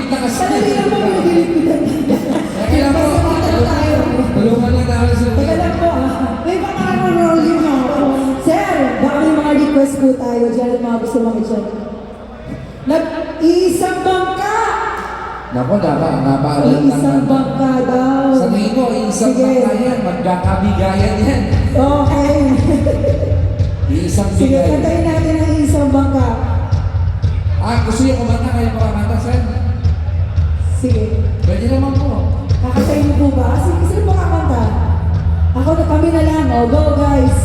Gilid na kasi. Sanali lang po, pinagilipitan. Kaya po, tulungan lang namin sa Teka lang po, may mga rolling na ako. Sir, baka may mga request po tayo dyan at mga gusto makichat. Nag-iisang bangka! Naku, napaaral lang. Iisang bangka daw. Sa tingin ko, isang Sige. bangka yan. Magkakabigayan yan. Okay. Isang Sige, bigay. kantayin natin ang isang bangka. Gusto niyo kumanta kayo makakanta, sir? Sige. Pwede naman po. Kakatayin mo po ba? Sino po kakanta? Ako na kami na lang. O, go guys.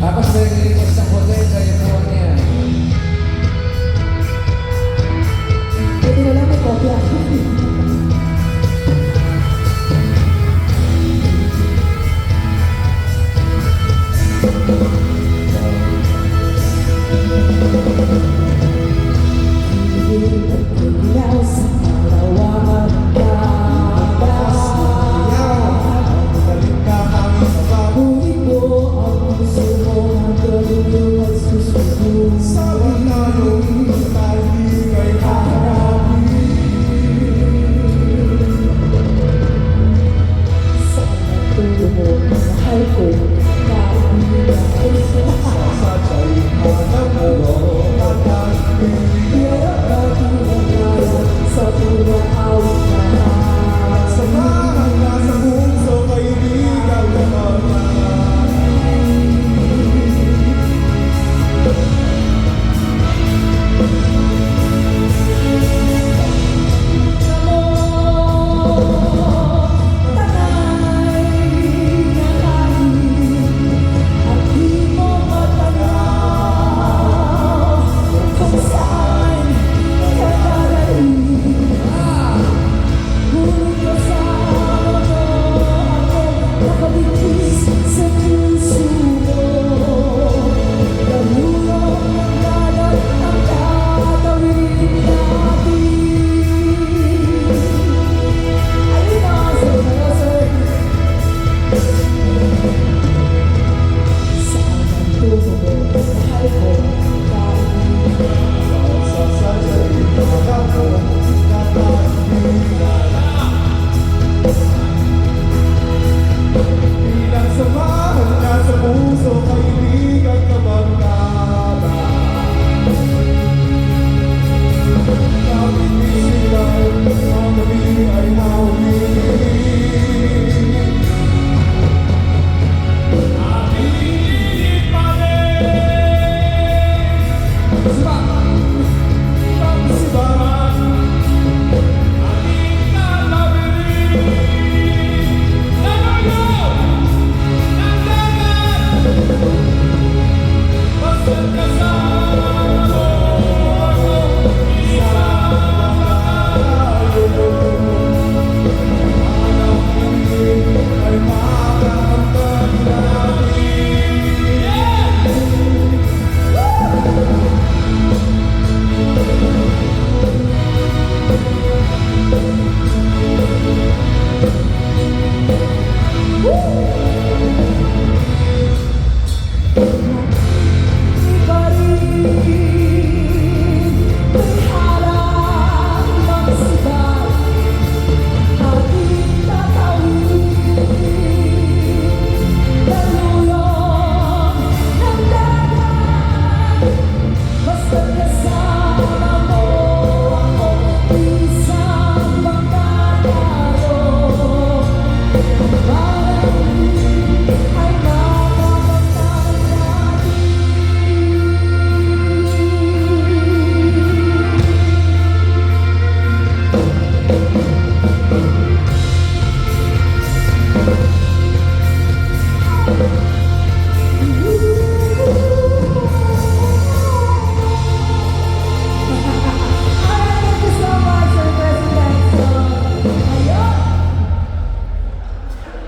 Tapos may request sa hotel, kayo po niya. Pwede na lang may kopya.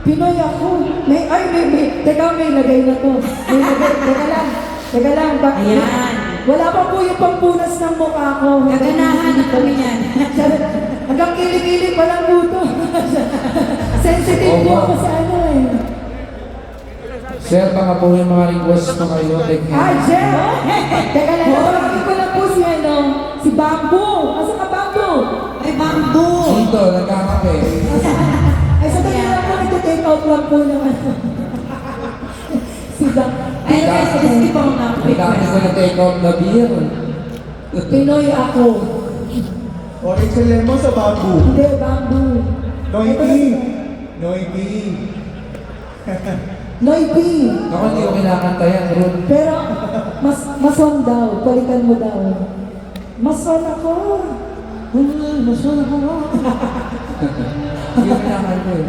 Pinoy ako. Teka, may lagay na to. May lagay, teka lang. Ayan. Wala pa po yung pampunas ng mukha ko. Gaganahan na kami yan. Hanggang kilig-kilig pa lang po to. Sensitive po ako sa ano eh. Sir, baka po yung mga request mo kayo. Ay, Jeff! Teka lang, tawagin ko lang po si Bamboo. Asa ka, Bamboo? Tondo, nagkakape. Ay, sa tayo lang po, ito-take out lang po naman. Si Doc. Ay, guys, kasi pa ako Ang dami ko na take out na beer. Pinoy ako. Orange and lemon sa bamboo. Hindi, bamboo. Noity. Noity. Noy P. Ako hindi ko kinakanta yan, Ruth. Pero, mason daw. Palitan mo daw. Mason ako. Mason ako. Hindi ko kinakanta yun.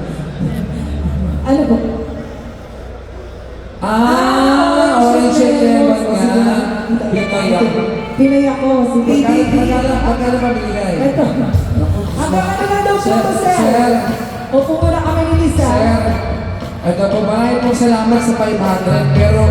Ano ba? Orange and lemon nga. Pinoy ako. Pinoy ako. Sige. Magkano pa binigay? Ito. Hanggang ano lang daw po ito, sir? Sir, Opo muna kami ni Lisa. sir, ito po, maraming pong salamat sa 500, pero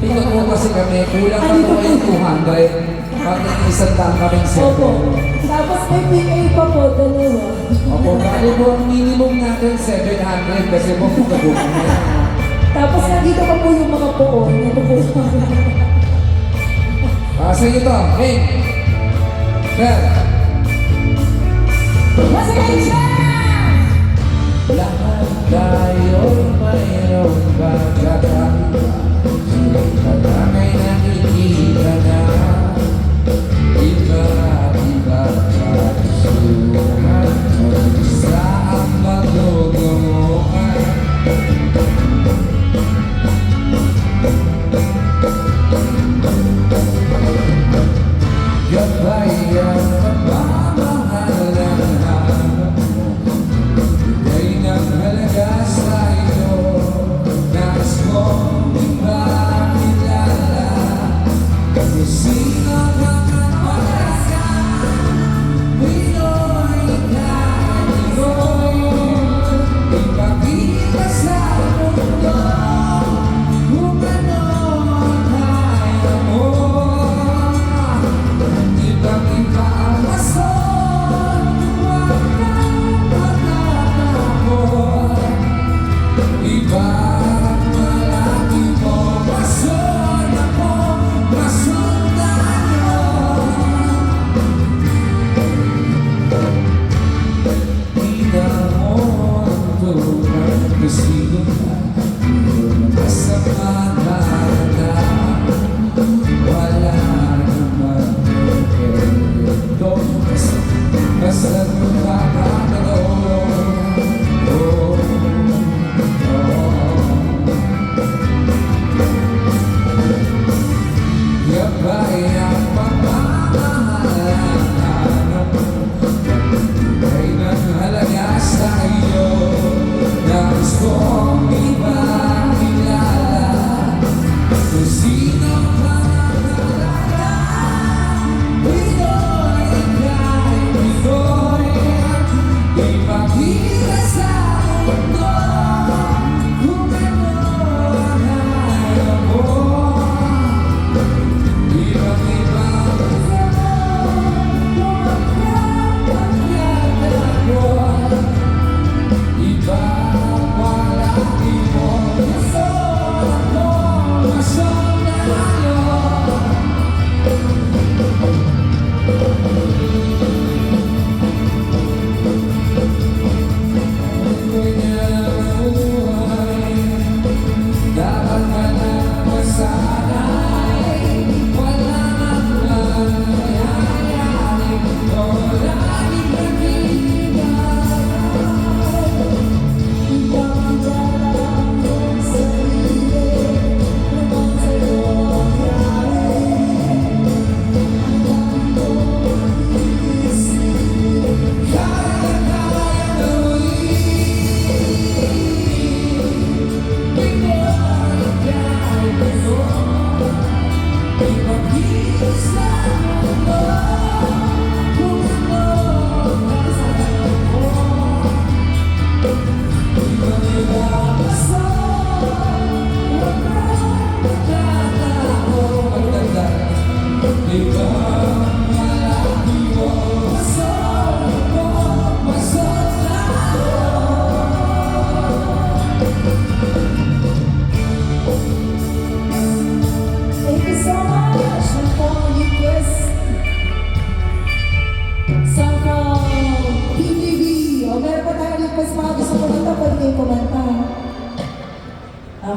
tingnan mo kasi kami, kulang pa po yung 200. Pag isang taang kaming Opo. sir. Tapos may PA pa po, dalawa. Opo, bali po ang minimum natin 700 kasi po pagkabukan na yan. Tapos nandito pa po yung mga poon. Ito po. Sa iyo to, hey! Sir! Masakay siya! Lahat tayo mayroong pagkakaiba. Sulit na may nakikita na iba-iba kagustuhan. Sa ang magdudunguan. Gabay ang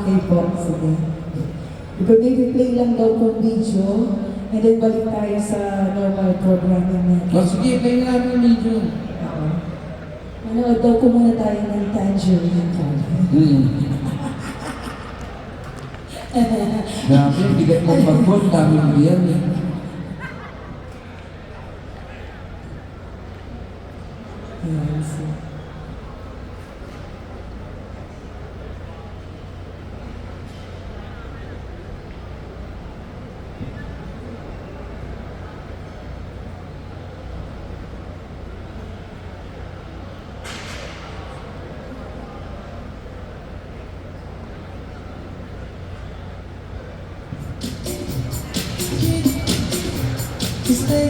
Okay po, sige. Ipag-play lang daw kung video, and then balik tayo sa normal programming natin. O sige, play na namin yung video. Oo. Manood daw ko muna tayo ng Tangerine Card. Grabe, bigat mo pag-phone, dami mo yan eh. Ayan, so. Stay.